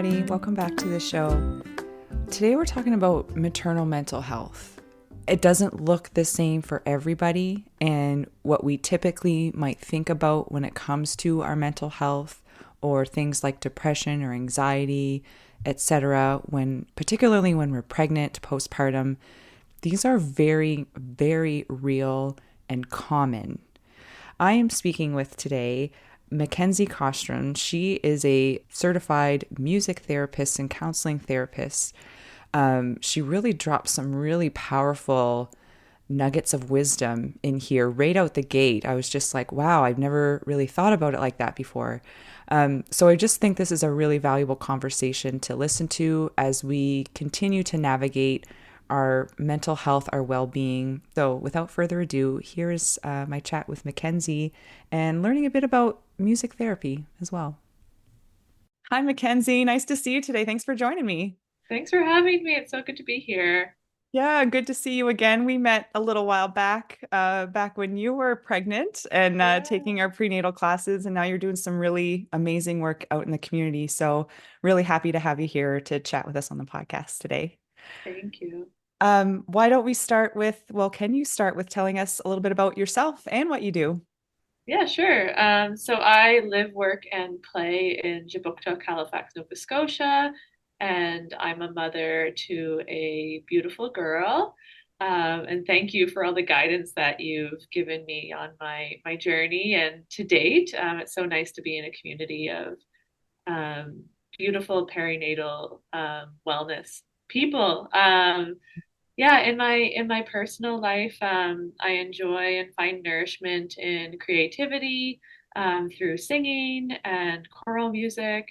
everybody. Welcome back to the show. Today we're talking about maternal mental health. It doesn't look the same for everybody, and what we typically might think about when it comes to our mental health or things like depression or anxiety, etc., particularly when we're pregnant, postpartum, these are very, very real and common. I am speaking with today Mackenzie Costron. She is a certified music therapist and counseling therapist. She really dropped some really powerful nuggets of wisdom in here right out the gate. I was just like, wow, I've never really thought about it like that before. So I just think this is a really valuable conversation to listen to as we continue to navigate our mental health, our well-being. So without further ado, here is my chat with Mackenzie and learning a bit about music therapy as well. Hi, Mackenzie. Nice to see you today. Thanks for joining me. Thanks for having me. It's so good to be here. Yeah, good to see you again. We met a little while back when you were pregnant and Yeah, taking our prenatal classes, and now you're doing some really amazing work out in the community. So really happy to have you here to chat with us on the podcast today. thank you. Why don't we start with, well, can you start with telling us a little bit about yourself and what you do? Yeah, sure. So I live, work, and play in Jabuktok, Halifax, Nova Scotia, and I'm a mother to a beautiful girl. And thank you for all the guidance that you've given me on my journey and to date. It's so nice to be in a community of beautiful perinatal wellness people. Yeah, in my personal life, I enjoy and find nourishment in creativity through singing and choral music.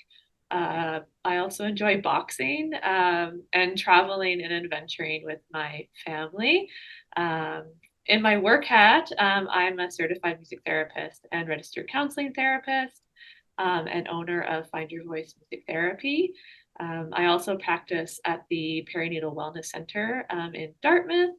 I also enjoy boxing and traveling and adventuring with my family. Um, in my work hat, I'm a certified music therapist and registered counseling therapist and owner of Find Your Voice Music Therapy. I also practice at the Perinatal Wellness Center in Dartmouth.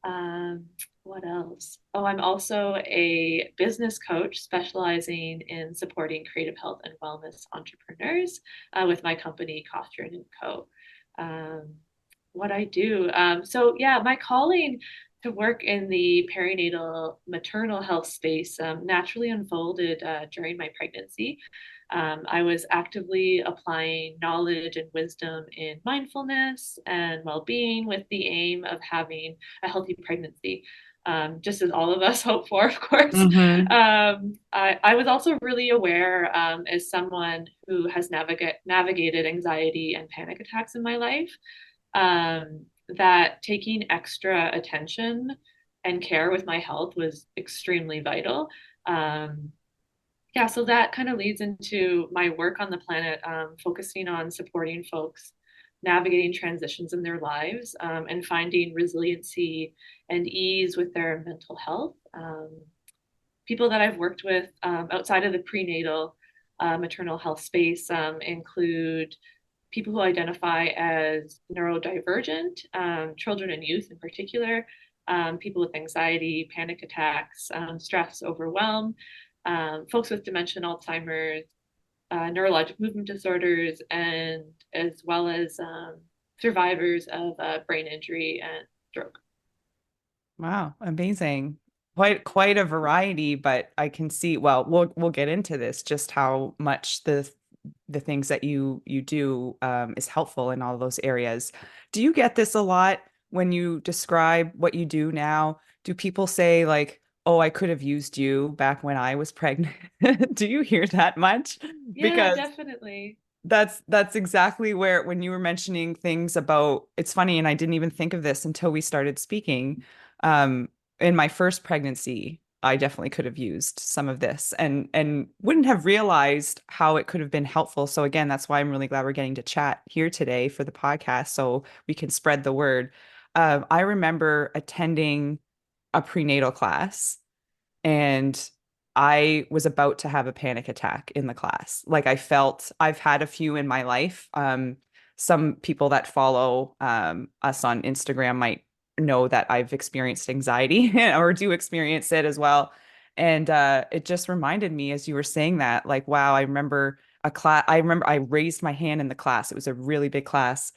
Um, what else? Oh, I'm also a business coach specializing in supporting creative health and wellness entrepreneurs with my company, Costron and Co. Um, what I do. So, yeah, my calling to work in the perinatal maternal health space naturally unfolded during my pregnancy. I was actively applying knowledge and wisdom in mindfulness and well being with the aim of having a healthy pregnancy. Just as all of us hope for, of course. Mm-hmm. I was also really aware as someone who has navigated anxiety and panic attacks in my life that taking extra attention and care with my health was extremely vital. Um, yeah, so that kind of leads into my work on the planet, focusing on supporting folks navigating transitions in their lives and finding resiliency and ease with their mental health. People that I've worked with outside of the prenatal maternal health space include people who identify as neurodivergent, children and youth in particular, people with anxiety, panic attacks, stress, overwhelm, folks with dementia, Alzheimer's, neurologic movement disorders, and as well as survivors of brain injury and stroke. Wow, amazing. Quite a variety, but I can see, well, we'll get into this, just how much the things that you do is helpful in all those areas. Do you get this a lot when you describe what you do now? Do people say like, "Oh, I could have used you back when I was pregnant"? Do you hear that much? Yeah, Because definitely. that's exactly where when you were mentioning things about it's funny, and I didn't even think of this until we started speaking. Um, in my first pregnancy, I definitely could have used some of this and wouldn't have realized how it could have been helpful. So again, that's why I'm really glad we're getting to chat here today for the podcast so we can spread the word. I remember attending a prenatal class and I was about to have a panic attack in the class. Like I felt I've had a few in my life. Some people that follow us on Instagram might know that I've experienced anxiety or do experience it as well. And it just reminded me as you were saying that, like, wow, I remember a class. I remember I raised my hand in the class. It was a really big class.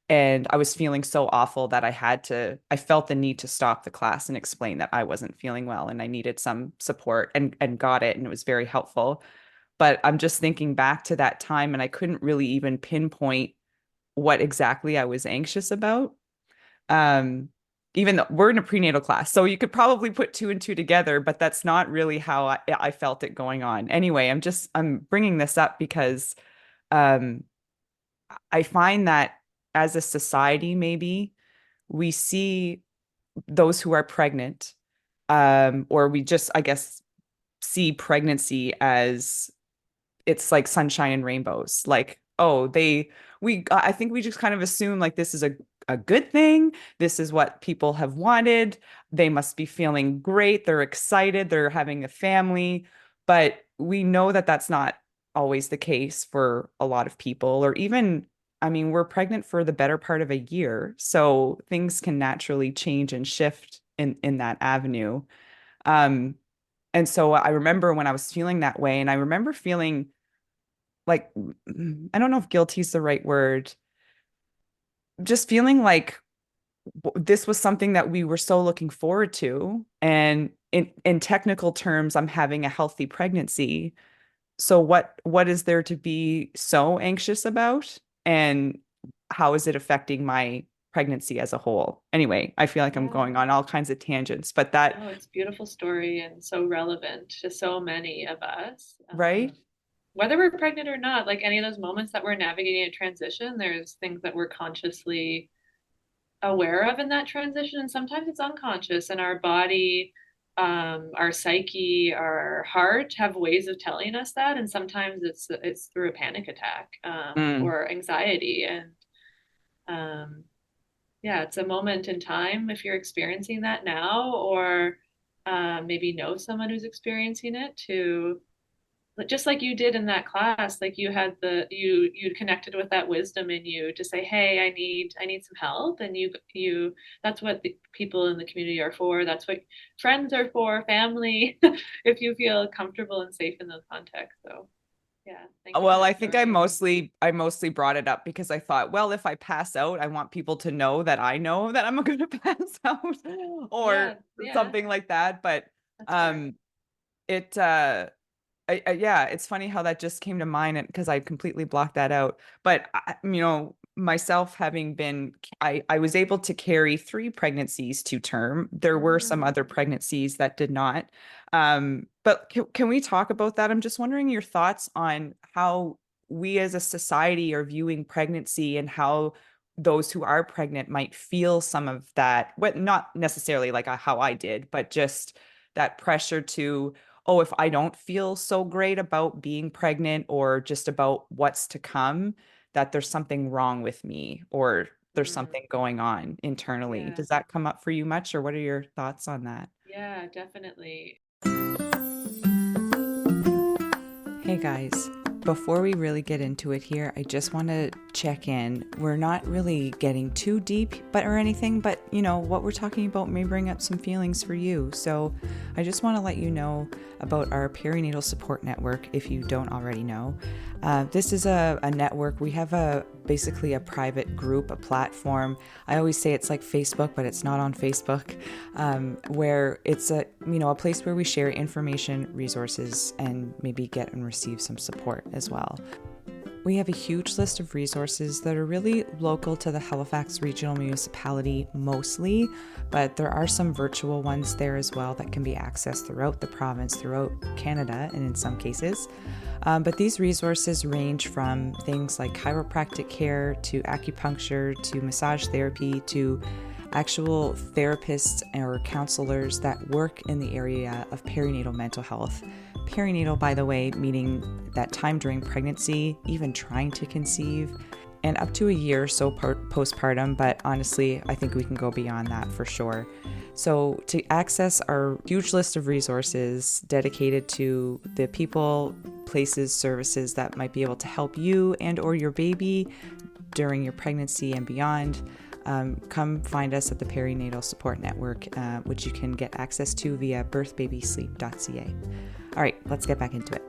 And I was feeling so awful that I felt the need to stop the class and explain that I wasn't feeling well and I needed some support and got it. And it was very helpful. But I'm just thinking back to that time and I couldn't really even pinpoint what exactly I was anxious about. Um, Even though we're in a prenatal class, so you could probably put two and two together, but that's not really how I felt it going on. Anyway, I'm bringing this up because um, I find that as a society, maybe we see those who are pregnant, or we just, I guess, see pregnancy as it's like sunshine and rainbows. Like, oh, I think we just kind of assume like this is a good thing. This is what people have wanted. They must be feeling great. They're excited. They're having a family. But we know that that's not always the case for a lot of people, or even, I mean, we're pregnant for the better part of a year. So things can naturally change and shift in that avenue. Um, and so I remember when I was feeling that way, and I remember feeling like, I don't know if guilty is the right word, just feeling like this was something that we were so looking forward to. And in technical terms, I'm having a healthy pregnancy. So what is there to be so anxious about? And how is it affecting my pregnancy as a whole? Anyway, I feel like I'm Yeah. going on all kinds of tangents, but that, Oh, it's a beautiful story and so relevant to so many of us. right? Whether we're pregnant or not, like any of those moments that we're navigating a transition, there's things that we're consciously aware of in that transition. And sometimes it's unconscious, and our body, our psyche, our heart have ways of telling us that. And sometimes it's through a panic attack, Mm. or anxiety. And um, yeah, it's a moment in time if you're experiencing that now, or maybe know someone who's experiencing it, to just like you did in that class, like you connected with that wisdom in you to say, hey, I need some help. And you that's what the people in the community are for. That's what friends are for, family, if you feel comfortable and safe in those contexts. So yeah, thank you for Well, that I think story. I mostly brought it up because I thought, well, if I pass out, I want people to know that I'm going to pass out or Yeah, yeah, something like that. But that's fair. um, it yeah, it's funny how that just came to mind because I completely blocked that out. But myself having been, I was able to carry three pregnancies to term. There were some Mm. other pregnancies that did not. But can we talk about that? I'm just wondering your thoughts on how we as a society are viewing pregnancy and how those who are pregnant might feel some of that. What not necessarily like how I did, but just that pressure to oh, if I don't feel so great about being pregnant or just about what's to come, that there's something wrong with me or there's Mm. something going on internally. Yeah, Does that come up for you much, or what are your thoughts on that? yeah, definitely. Hey guys, before we really get into it here, I just want to check in. We're not really getting too deep or anything, but what we're talking about may bring up some feelings for you. So I just want to let you know about our perinatal support network if you don't already know. This is a network. We have basically a private group, a platform. I always say it's like Facebook, but it's not on Facebook, where it's a place where we share information, resources, and maybe get and receive some support as well. We have a huge list of resources that are really local to the Halifax Regional Municipality mostly, but there are some virtual ones there as well that can be accessed throughout the province, throughout Canada, and in some cases. But these resources range from things like chiropractic care to acupuncture to massage therapy to actual therapists or counselors that work in the area of perinatal mental health. Perinatal, by the way, meaning that time during pregnancy, even trying to conceive, and up to a year or so postpartum, but honestly, I think we can go beyond that for sure. So to access our huge list of resources dedicated to the people, places, services that might be able to help you and or your baby during your pregnancy and beyond, come find us at the Perinatal Support Network, which you can get access to via birthbabysleep.ca. All right, let's get back into it.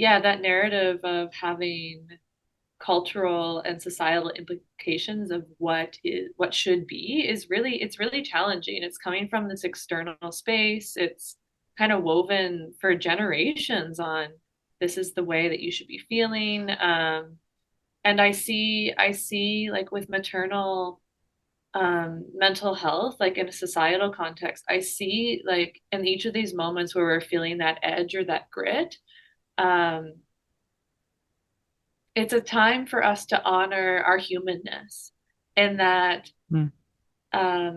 yeah, that narrative of having cultural and societal implications of what should be is really it's really challenging. It's coming from this external space. It's kind of woven for generations on this is the way that you should be feeling. And I see like with maternal mental health, like in a societal context, I see like in each of these moments where we're feeling that edge or that grit, um, it's a time for us to honor our humanness and that Mm. um,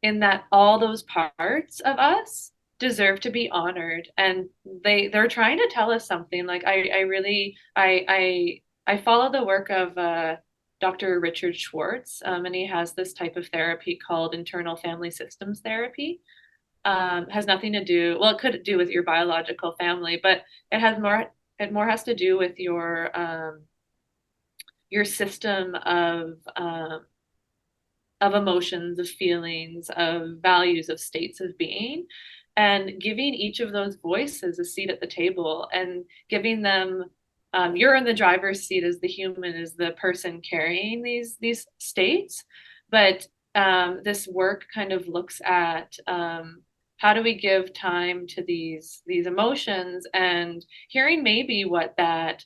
in that all those parts of us deserve to be honored and they're trying to tell us something like I really I follow the work of Dr. Richard Schwartz, and he has this type of therapy called internal family systems therapy. Has nothing to do, well, it could do with your biological family, but it has more, it more has to do with your system of emotions, of feelings, of values, of states of being, and giving each of those voices a seat at the table and giving them you're in the driver's seat as the human, as the person carrying these states, but this work kind of looks at how do we give time to these emotions and hearing maybe what that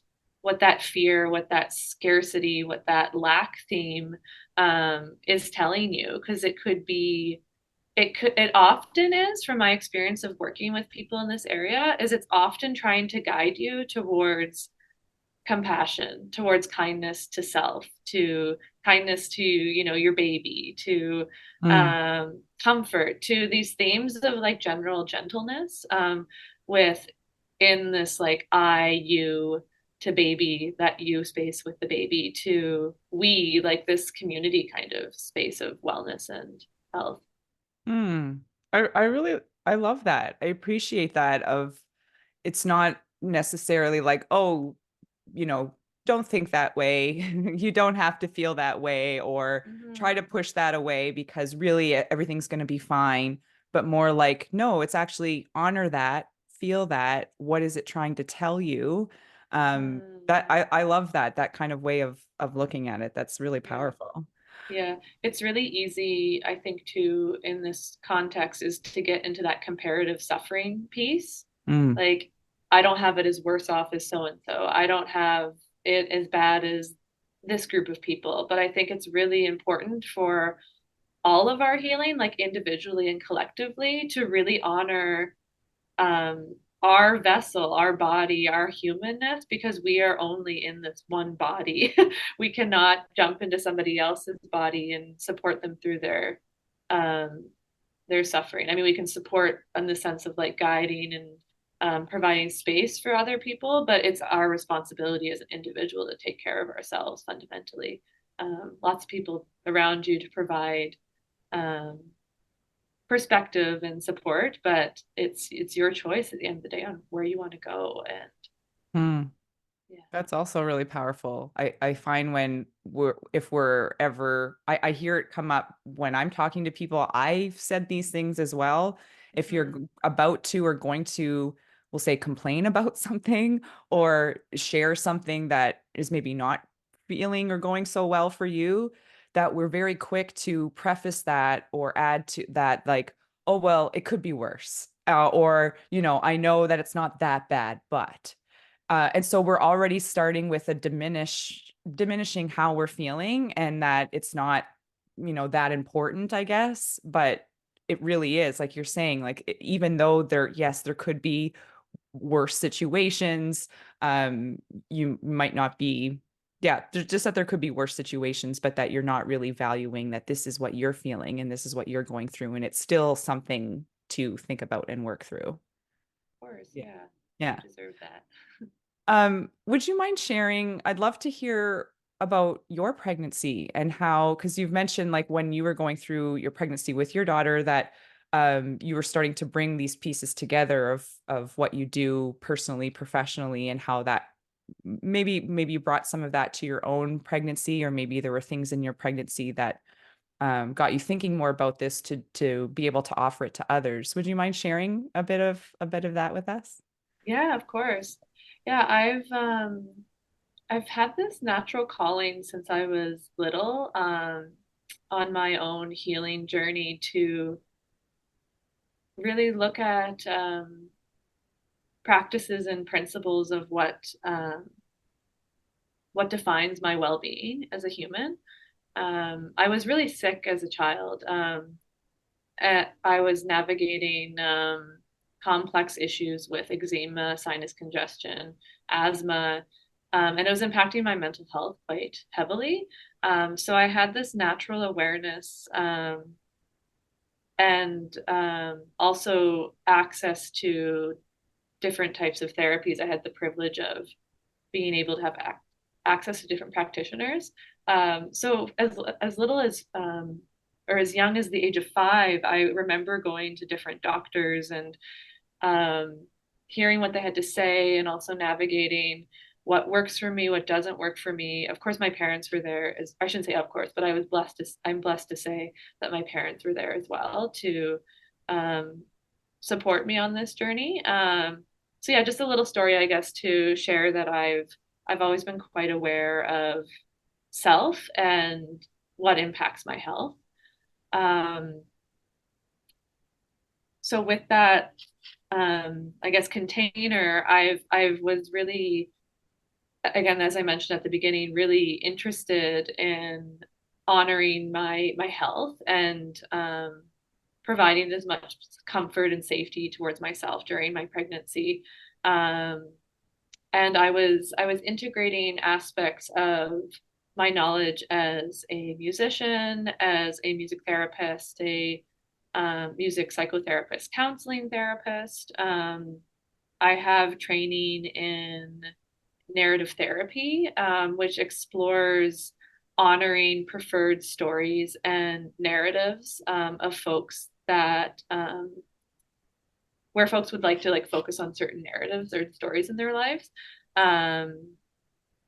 fear, what that scarcity, what that lack theme is telling you, because it could be, it often is, from my experience of working with people in this area, is it's often trying to guide you towards compassion, towards kindness to self, to kindness to, you know, your baby, to Mm. comfort, to these themes of like general gentleness, with in this like I, you, to baby, that you space with the baby, to we, like this community kind of space of wellness and health. Mm. I really I love that. I appreciate that of it's not necessarily like, oh, you know, don't think that way. You don't have to feel that way or try to Mm-hmm. push that away because really everything's going to be fine. But more like, no, it's actually honor that, feel that. What is it trying to tell you? That Yeah, I love that kind of way of looking at it. That's really yeah. powerful. Yeah, it's really easy, I think, to, in this context, is to get into that comparative suffering piece. Mm, Like, I don't have it as worse off as so and so. I don't have it as bad as this group of people. But I think it's really important for all of our healing, like individually and collectively, to really honor our vessel, our body, our humanness, because we are only in this one body. We cannot jump into somebody else's body and support them through um, their suffering. I mean, we can support in the sense of like guiding and providing space for other people, but it's our responsibility as an individual to take care of ourselves fundamentally. Lots of people around you to provide um, perspective and support, but it's your choice at the end of the day on where you want to go. And mm. yeah. That's also really powerful. I find when if we're ever, I hear it come up when I'm talking to people. I've said these things as well. If you're Mm-hmm. about to or going to, we'll say, complain about something or share something that is maybe not feeling or going so well for you, that we're very quick to preface that or add to that, like, oh, well, it could be worse. Or, I know that it's not that bad, but. And so we're already starting with a diminishing how we're feeling and that it's not, that important, I guess. But it really is, like you're saying, like even though yes, there could be worse situations, you might not be, yeah, there's just that there could be worse situations, but that you're not really valuing that this is what you're feeling and this is what you're going through. And it's still something to think about and work through. Of course, Yeah. yeah. You Yeah. deserve that. Would you mind sharing? I'd love to hear about your pregnancy and how, because you've mentioned like when you were going through your pregnancy with your daughter that you were starting to bring these pieces together of what you do personally, professionally, and how that maybe you brought some of that to your own pregnancy, or maybe there were things in your pregnancy that got you thinking more about this to be able to offer it to others. Would you mind sharing a bit of that with us? Yeah, of course. Yeah, I've had this natural calling since I was little, on my own healing journey to really look at practices and principles of what defines my well-being as a human. I was really sick as a child. I was navigating complex issues with eczema, sinus congestion, asthma, and it was impacting my mental health quite heavily. So I had this natural awareness, and also access to different types of therapies. I had the privilege of being able to have access to different practitioners. So as little as or as young as the age of 5, I remember going to different doctors and um, hearing what they had to say, and also navigating what works for me, what doesn't work for me. Of course, my parents were there. As I shouldn't say of course, but I'm blessed to say that my parents were there as well to um, support me on this journey. So yeah, just a little story, I guess, to share that I've always been quite aware of self and what impacts my health. Um, so with that, I guess container, I was really, again, as I mentioned at the beginning, really interested in honoring my health and providing as much comfort and safety towards myself during my pregnancy. Um, and I was integrating aspects of my knowledge as a musician, as a music therapist, a music psychotherapist, counseling therapist. I have training in narrative therapy, which explores honoring preferred stories and narratives of folks that where folks would like to like focus on certain narratives or stories in their lives. Um,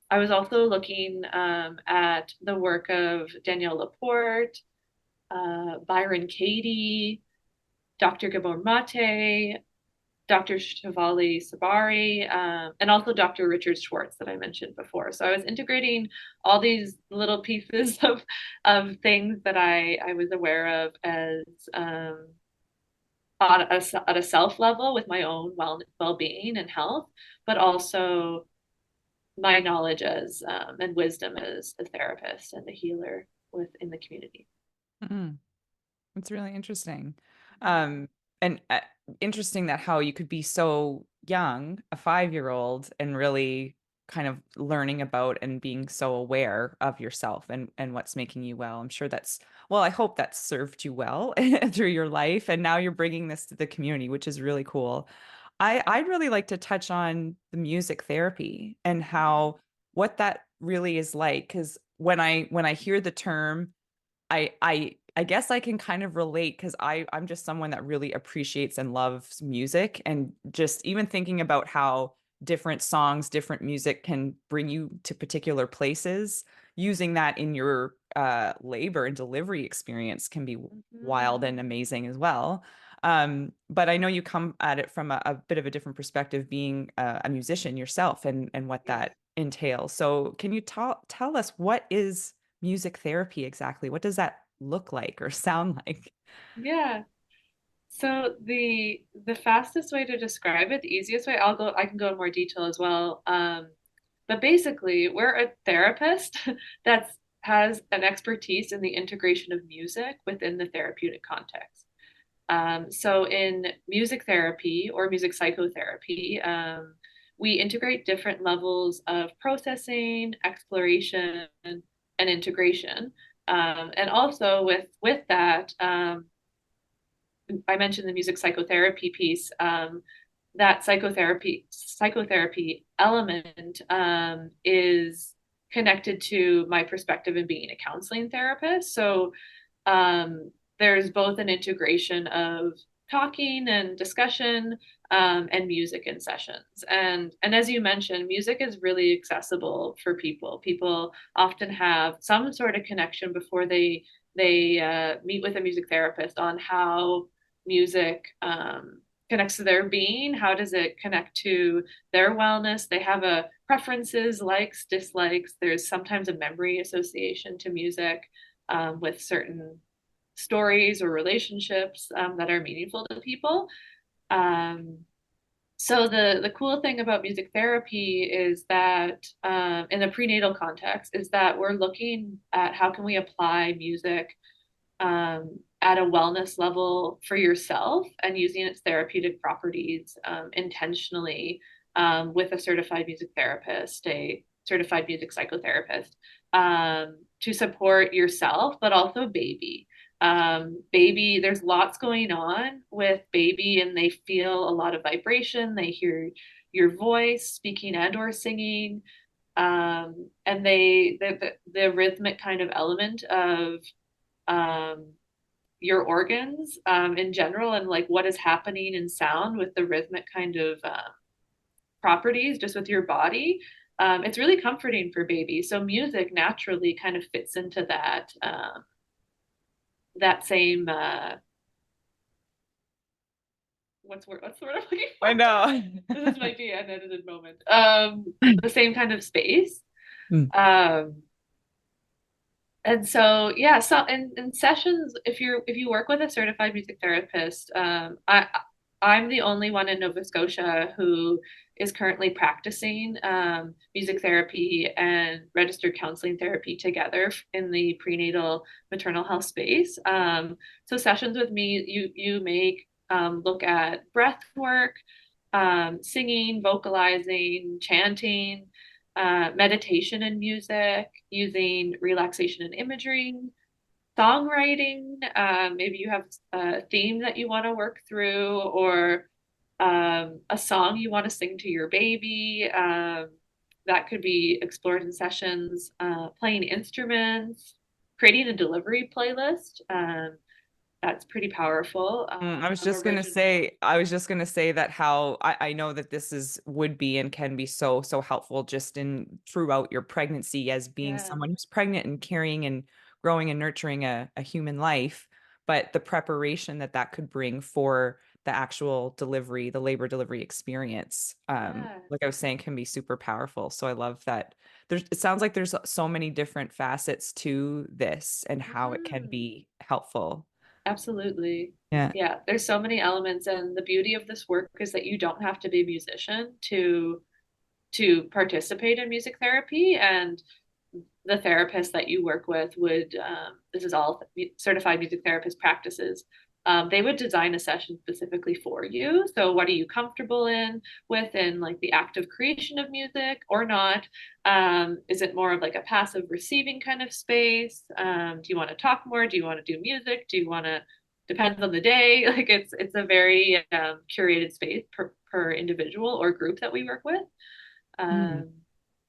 I was also looking at the work of Danielle Laporte, Byron Katie, Dr. Gabor Mate, Dr. Shivali Sabari, and also Dr. Richard Schwartz that I mentioned before. So I was integrating all these little pieces of things that I was aware of as at a self level with my own well-being and health, but also my knowledge as and wisdom as a therapist and a healer within the community. Mm. It's really interesting. Um, and interesting that how you could be so young, a 5-year-old, and really kind of learning about and being so aware of yourself and what's making you well. I'm sure well, I hope that served you well through your life. And now you're bringing this to the community, which is really cool. I'd really like to touch on the music therapy and how what that really is like. Because when I hear the term, I guess I can kind of relate because I'm just someone that really appreciates and loves music, and just even thinking about how different songs, different music can bring you to particular places. Using that in your labor and delivery experience can be Mm-hmm. wild and amazing as well. But I know you come at it from a bit of a different perspective, being a musician yourself, and what Yes. that entails. So can you tell us what is music therapy exactly? What does that look like or sound like? Yeah. So the fastest way to describe it, the easiest way, I can go in more detail as well. But basically, we're a therapist that has an expertise in the integration of music within the therapeutic context. So in music therapy or music psychotherapy, we integrate different levels of processing, exploration, and integration. And also with that, I mentioned the music psychotherapy piece. That psychotherapy element is connected to my perspective in being a counseling therapist. So there's both an integration of talking and discussion, and music in sessions. And as you mentioned, music is really accessible for people. People often have some sort of connection before they meet with a music therapist on how music connects to their being? How does it connect to their wellness? They have a preferences, likes, dislikes. There's sometimes a memory association to music with certain stories or relationships that are meaningful to people. Um, so the cool thing about music therapy is that in the prenatal context is that we're looking at how can we apply music at a wellness level for yourself and using its therapeutic properties intentionally with a certified music therapist, a certified music psychotherapist to support yourself, but also baby. Baby, there's lots going on with baby, and they feel a lot of vibration. They hear your voice speaking and or singing, and the rhythmic kind of element of um, your organs in general and like what is happening in sound with the rhythmic kind of properties just with your body. It's really comforting for babies. So music naturally kind of fits into that same what's the word I'm looking for? I know. This might be an edited moment. The same kind of space. Mm. Um, And so, yeah, so in sessions, if you work with a certified music therapist, I'm the only one in Nova Scotia who is currently practicing music therapy and registered counseling therapy together in the prenatal maternal health space. So sessions with me, you make look at breath work, singing, vocalizing, chanting, meditation and music, using relaxation and imagery, songwriting. Maybe you have a theme that you want to work through, or a song you want to sing to your baby. That could be explored in sessions, playing instruments, creating a delivery playlist. That's pretty powerful. Original. I was just gonna say that how I know that this is would be and can be so, so helpful just in throughout your pregnancy as being Yeah. someone who's pregnant and carrying and growing and nurturing a human life, but the preparation that that could bring for the actual delivery, the labor delivery experience, Yeah. like I was saying, can be super powerful. So I love that it sounds like there's so many different facets to this and how it can Mhm. be helpful. Absolutely. Yeah. Yeah, there's so many elements, and the beauty of this work is that you don't have to be a musician to participate in music therapy, and the therapist that you work with would this is all certified music therapist practices. They would design a session specifically for you. So, what are you comfortable in within like the active creation of music or not? Is it more of like a passive receiving kind of space? Do you want to talk more? Do you want to do music? Do you want to depends on the day? Like it's a very curated space per individual or group that we work with. Mm. Um,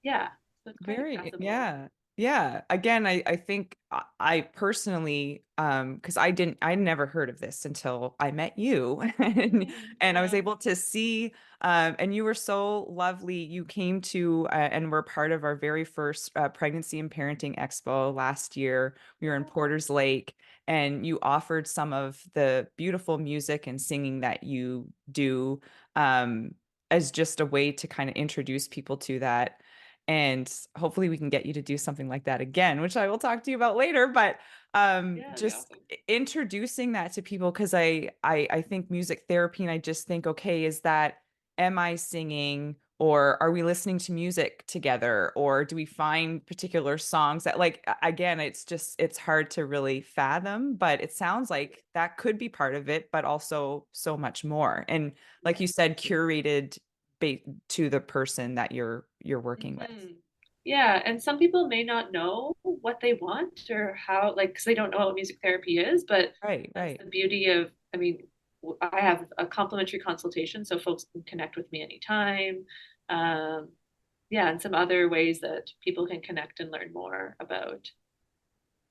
yeah, so it's quite Very, accessible. yeah. Yeah. Again, I think I personally, because I never heard of this until I met you and I was Yeah. able to see, and you were so lovely. You came to, and were part of our very first pregnancy and parenting expo last year. We were in Oh, Porters Lake, and you offered some of the beautiful music and singing that you do, as just a way to kind of introduce people to that. And hopefully we can get you to do something like that again, which I will talk to you about later. But yeah, that'd be just awesome. introducing that to people, because I think music therapy, and I just think, okay, is that, am I singing, or are we listening to music together, or do we find particular songs that, like, again, it's just it's hard to really fathom, but it sounds like that could be part of it, but also so much more. And like Yeah. you said, curated ba to the person that you're working with. Hmm. Yeah, and some people may not know what they want or how, like, because they don't know what music therapy is, but Right, that's right. the beauty of, I mean, I have a complimentary consultation, so folks can connect with me anytime. Um, yeah, and some other ways that people can connect and learn more about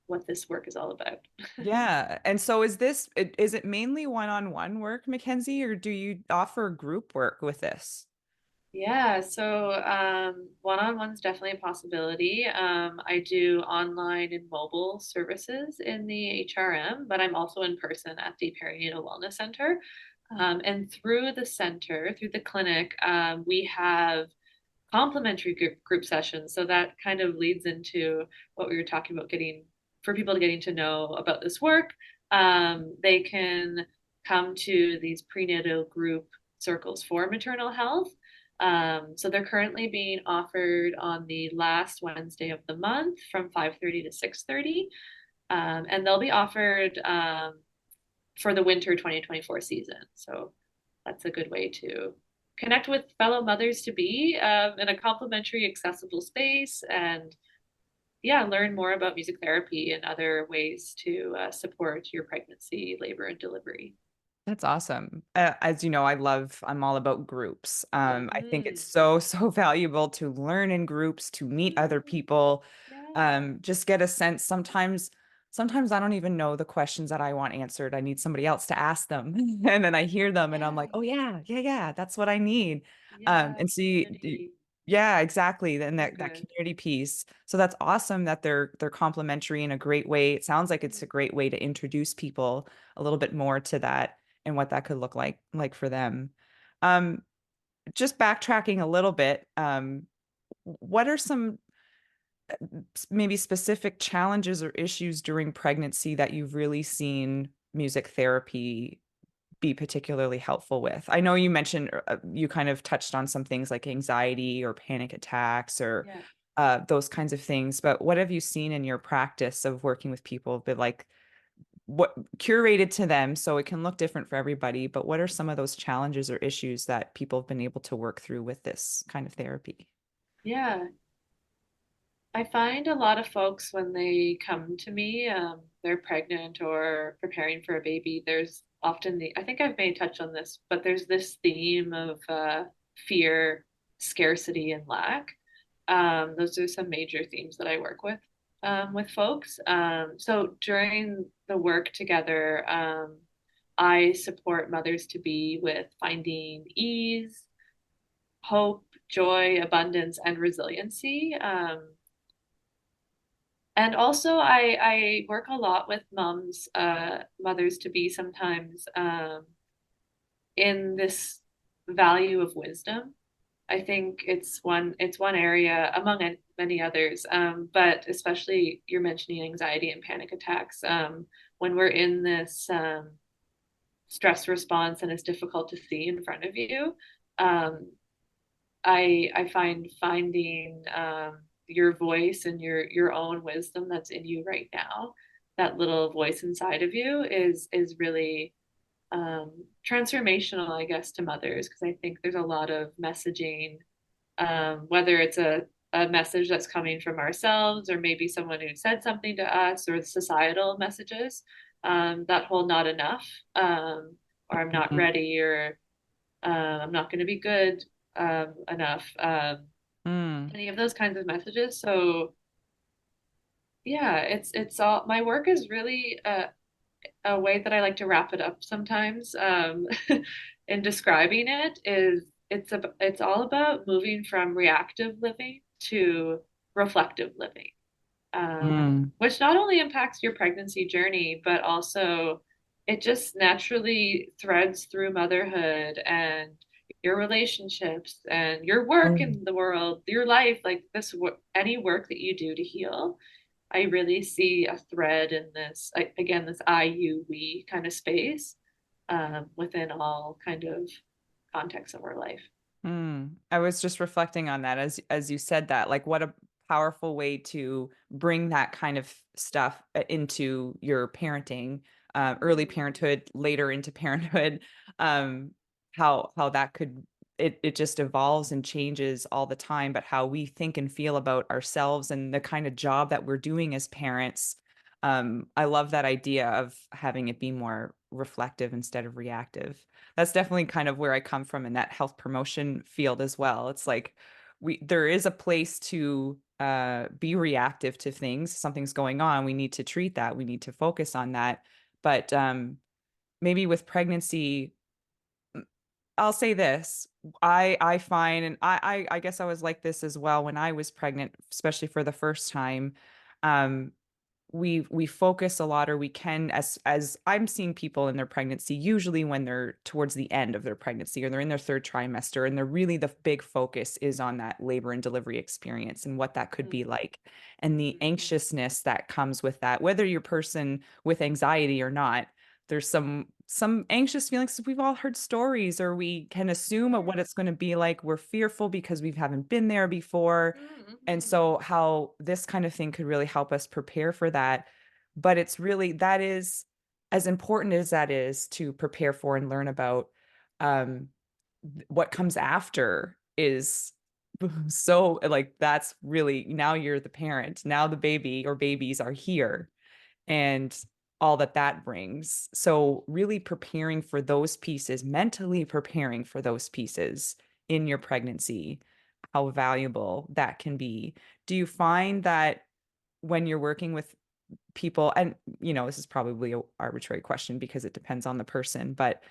what this work is all about. Yeah. And so is it mainly one-on-one work, Mackenzie, or do you offer group work with this? Yeah, so one-on-one's definitely a possibility. I do online and mobile services in the HRM, but I'm also in person at the Perinatal Wellness Center. And through the center, through the clinic, we have complementary group sessions. So that kind of leads into what we were talking about getting for people to getting to know about this work. They can come to these prenatal group circles for maternal health. So they're currently being offered on the last Wednesday of the month from 5:30 to 6:30. And they'll be offered for the winter 2024 season. So that's a good way to connect with fellow mothers to be in a complimentary, accessible space and yeah, learn more about music therapy and other ways to support your pregnancy, labor, and delivery. That's awesome. As you know, I'm all about groups. I think it's Mm-hmm. so valuable to learn in groups, to meet other Yeah, people, yeah, just get a sense. Sometimes I don't even know the questions that I want answered. I need somebody else to ask them. And then I hear them and I'm like, yeah, oh yeah, that's what I need. yeah. And see, Community, yeah, exactly. Then so that good. community piece. So that's awesome that they're complementary in a great way. It sounds like it's a great way to introduce people a little bit more to that and what that could look like for them. Um, just backtracking a little bit, what are some maybe specific challenges or issues during pregnancy that you've really seen music therapy be particularly helpful with? I know you mentioned you kind of touched on some things like anxiety or panic attacks or Yeah. those kinds of things, but what have you seen in your practice of working with people? But like what curated to them so it can look different for everybody, but what are some of those challenges or issues that people have been able to work through with this kind of therapy? Yeah. I find a lot of folks when they come to me, they're pregnant or preparing for a baby. There's often I think I've made touch on this, but there's this theme of fear, scarcity, and lack. Those are some major themes that I work with folks. So during the work together, I support mothers to be with finding ease, hope, joy, abundance, and resiliency. And also, I work a lot with moms, mothers to be sometimes in this value of wisdom. I think it's one area among many others, but especially you're mentioning anxiety and panic attacks. When we're in this stress response and it's difficult to see in front of you, um, I find finding your voice and your own wisdom that's in you right now, that little voice inside of you is really transformational, I guess, to mothers because I think there's a lot of messaging, whether it's a message that's coming from ourselves or maybe someone who said something to us or societal messages that whole not enough or I'm not Mm, ready or I'm not going to be good enough. mm, Any of those kinds of messages. So yeah, it's all my work is really a way that I like to wrap it up sometimes. In describing it is it's all about moving from reactive living to reflective living, mm, which not only impacts your pregnancy journey, but also it just naturally threads through motherhood and your relationships and your work mm, in the world, your life, like this, any work that you do to heal. I really see a thread in this, again, this I, you, we kind of space within all kind of contexts of our life. mm. I was just reflecting on that as you said that, like what a powerful way to bring that kind of stuff into your parenting, early Mm. parenthood, later into parenthood, um, how that could it just evolves and changes all the time, but how we think and feel about ourselves and the kind of job that we're doing as parents. I love that idea of having it be more reflective instead of reactive. That's definitely kind of where I come from in that health promotion field as well. It's like there is a place to be reactive to things. Something's going on. We need to treat that. We need to focus on that. But maybe with pregnancy, I'll say this. I find, and I guess I was like this as well when I was pregnant, especially for the first time. Um, we focus a lot, or we can, as I'm seeing people in their pregnancy, usually when they're towards the end of their pregnancy or they're in their third trimester, and they're really, the big focus is on that labor and delivery experience and what that could be like, and the Mm-hmm. anxiousness that comes with that, whether you're a person with anxiety or not. There's some anxious feelings. We've all heard stories, or we can assume of what it's going to be like. We're fearful because we haven't been there before. And Mm-hmm. so how this kind of thing could really help us prepare for that. But it's really, that is, as important as that is to prepare for and learn about, um, what comes after is so, like, that's really, now you're the parent, now the baby or babies are here, and all that that brings. So really preparing for those pieces, mentally preparing for those pieces in your pregnancy, how valuable that can be. Do you find that when you're working with people, and this is probably an arbitrary question because it depends on the person, but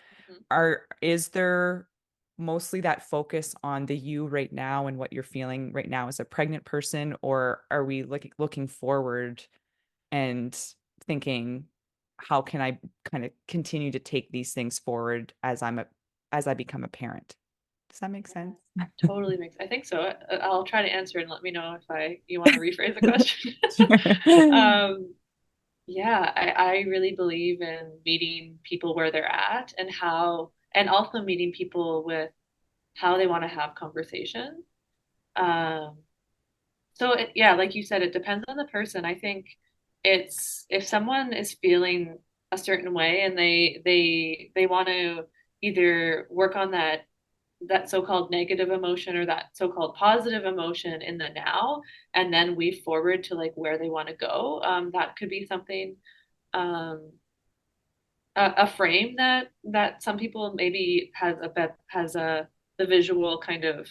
Mm-hmm. is there mostly that focus on the you right now and what you're feeling right now as a pregnant person, or are we looking forward and thinking, how can I kind of continue to take these things forward as I become a parent? Does that make Yeah, sense? totally makes. I think so. I'll try to answer and let me know if you want to rephrase the question. Sure. Um, yeah, I really believe in meeting people where they're at and and also meeting people with how they want to have conversation. Um, yeah, like you said, it depends on the person. I think it's if someone is feeling a certain way and they want to either work on that so-called negative emotion or that so-called positive emotion in the now, and then weave forward to like where they want to go. That could be something, um, a frame that some people maybe has a the visual kind of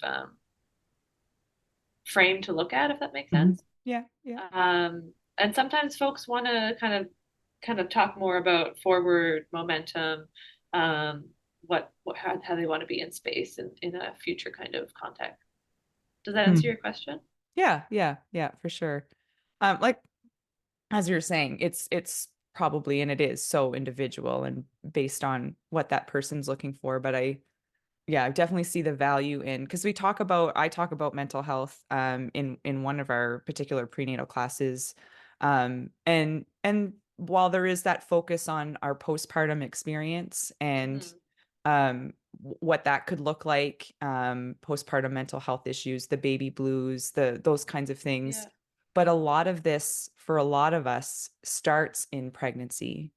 frame to look at, if that makes Mhm. sense. Yeah, yeah. And sometimes folks want to kind of talk more about forward momentum, how they want to be in space in a future kind of context. Does that answer Hmm. your question? Yeah, yeah, yeah, for sure. Like, as you're saying, it's probably, and it is so individual and based on what that person's looking for. But yeah, I definitely see the value in, because I talk about mental health in one of our particular prenatal classes. And while there is that focus on our postpartum experience and Mm-hmm. what that could look like, postpartum mental health issues, the baby blues, those kinds of things. Yeah. But a lot of this, for a lot of us, starts in pregnancy,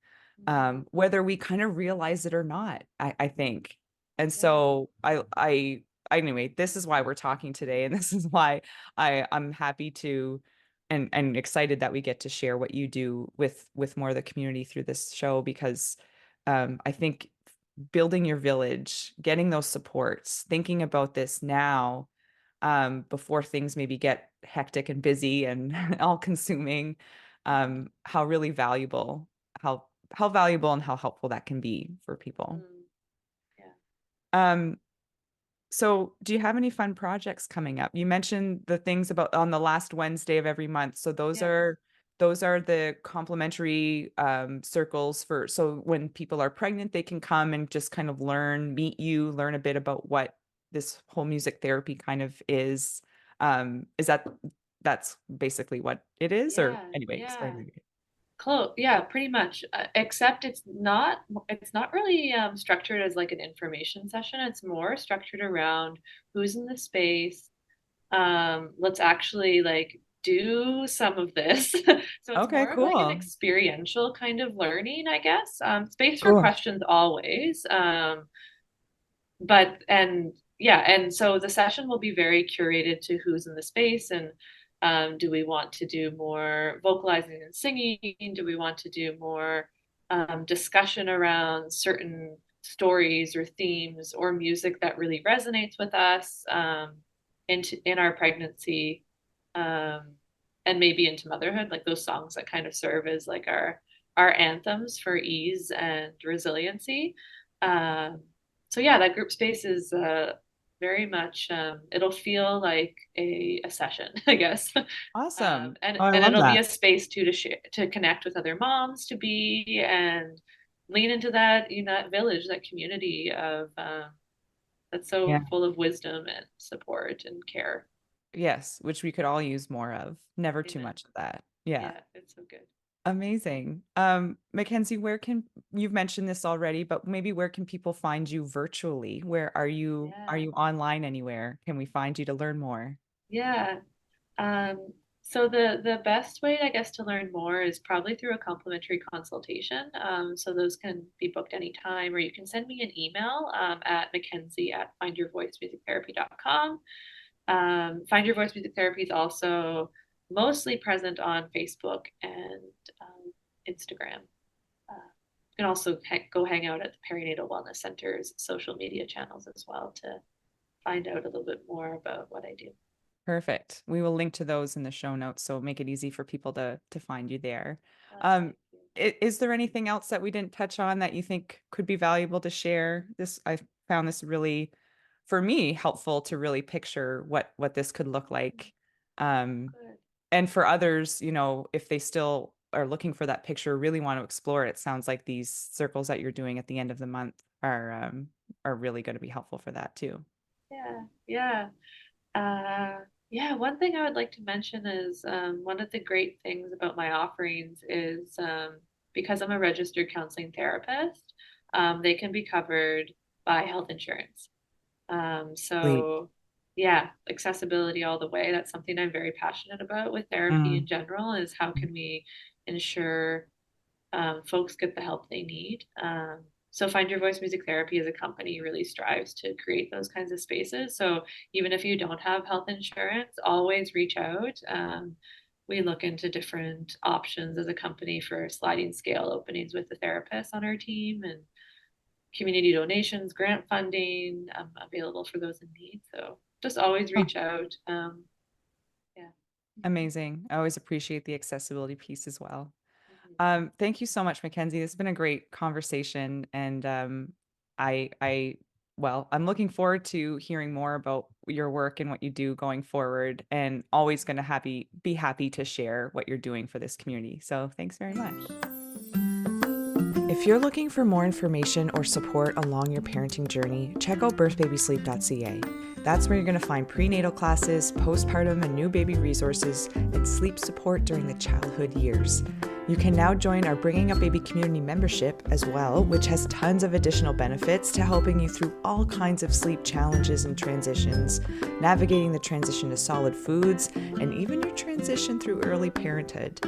Mm-hmm. whether we kind of realize it or not, I think. And Yeah. so anyway, this is why we're talking today, and this is why I'm happy to and excited that we get to share what you do with more of the community through this show, because I think building your village, getting those supports, thinking about this now, before things maybe get hectic and busy and all consuming, how really valuable, how valuable and how helpful that can be for people. Mm, yeah. Um, so do you have any fun projects coming up? You mentioned the things about on the last Wednesday of every month. So Yeah. those are the complimentary circles for, so when people are pregnant, they can come and just kind of meet you, learn a bit about what this whole music therapy kind of is. Is that's basically what it is, or Yeah. anyway, Yeah. explain. Close. Yeah, pretty much. Except it's not really structured as like an information session. It's more structured around who's in the space. Let's actually like do some of this. So it's Okay, more of like an cool. experiential kind of learning, I guess. Space for Cool. questions always. But and yeah, and so the session will be very curated to who's in the space, and do we want to do more vocalizing and singing? Do we want to do more discussion around certain stories or themes or music that really resonates with us, in our pregnancy, um, and maybe into motherhood, like those songs that kind of serve as like our anthems for ease and resiliency. Um, so yeah, that group space is very much, it'll feel like a session, I guess. Awesome. And Oh, I love it'll be a that. space too to share, to connect with other moms, to be and lean into that, that village, that community of that's Yeah. so full of wisdom and support and care. Yes, which we could all use more of. Never too Amen. much of that. Yeah. Yeah, it's so good. Amazing. Mackenzie, where can you've mentioned this already, but maybe where can people find you virtually? Where are Yeah. you online anywhere? Can we find you to learn more? Yeah. So the best way, I guess, to learn more is probably through a complimentary consultation. So those can be booked anytime, or you can send me an email at Mackenzie at findyourvoicemusictherapy.com. Find Your Voice Music Therapy is also mostly present on Facebook and Instagram. You can also go hang out at the Perinatal Wellness Center's social media channels as well to find out a little bit more about what I do. Perfect. We will link to those in the show notes, so make it easy for people to find you there. Thank you. Is there anything else that we didn't touch on that you think could be valuable to share? This I found this really, for me, helpful to really picture what this could look like. Um, Good. and for others, if they still are looking for that picture, really want to explore it, sounds like these circles that you're doing at the end of the month are really going to be helpful for that too. Yeah. Yeah. Yeah, one thing I would like to mention is one of the great things about my offerings is because I'm a registered counseling therapist, they can be covered by health insurance. Sweet. So, yeah, accessibility all the way. That's something I'm very passionate about with therapy in Mm. general, is how can we ensure folks get the help they need. So Find Your Voice Music Therapy as a company really strives to create those kinds of spaces. So even if you don't have health insurance, always reach out. We look into different options as a company for sliding scale openings with the therapists on our team, and community donations, grant funding available for those in need. So just always Huh. reach out. Yeah. Mhm. Amazing. I always appreciate the accessibility piece as well. Mhm. Thank you so much, Mackenzie. This has been a great conversation, and I, well, I'm looking forward to hearing more about your work and what you do going forward, and always going to be happy to share what you're doing for this community. So, thanks very much. If you're looking for more information or support along your parenting journey, check out birthbabysleep.ca. That's where you're going to find prenatal classes, postpartum and new baby resources, and sleep support during the childhood years. You can now join our Bringing Up Baby community membership as well, which has tons of additional benefits to helping you through all kinds of sleep challenges and transitions, navigating the transition to solid foods, and even your transition through early parenthood.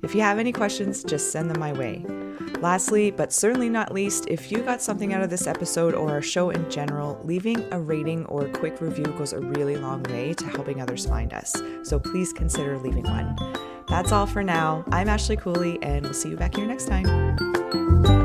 If you have any questions, just send them my way. Lastly, but certainly not least, if you got something out of this episode or our show in general, leaving a rating or a quick review goes a really long way to helping others find us. So please consider leaving one. That's all for now. I'm Ashley Cooley, and we'll see you back here next time.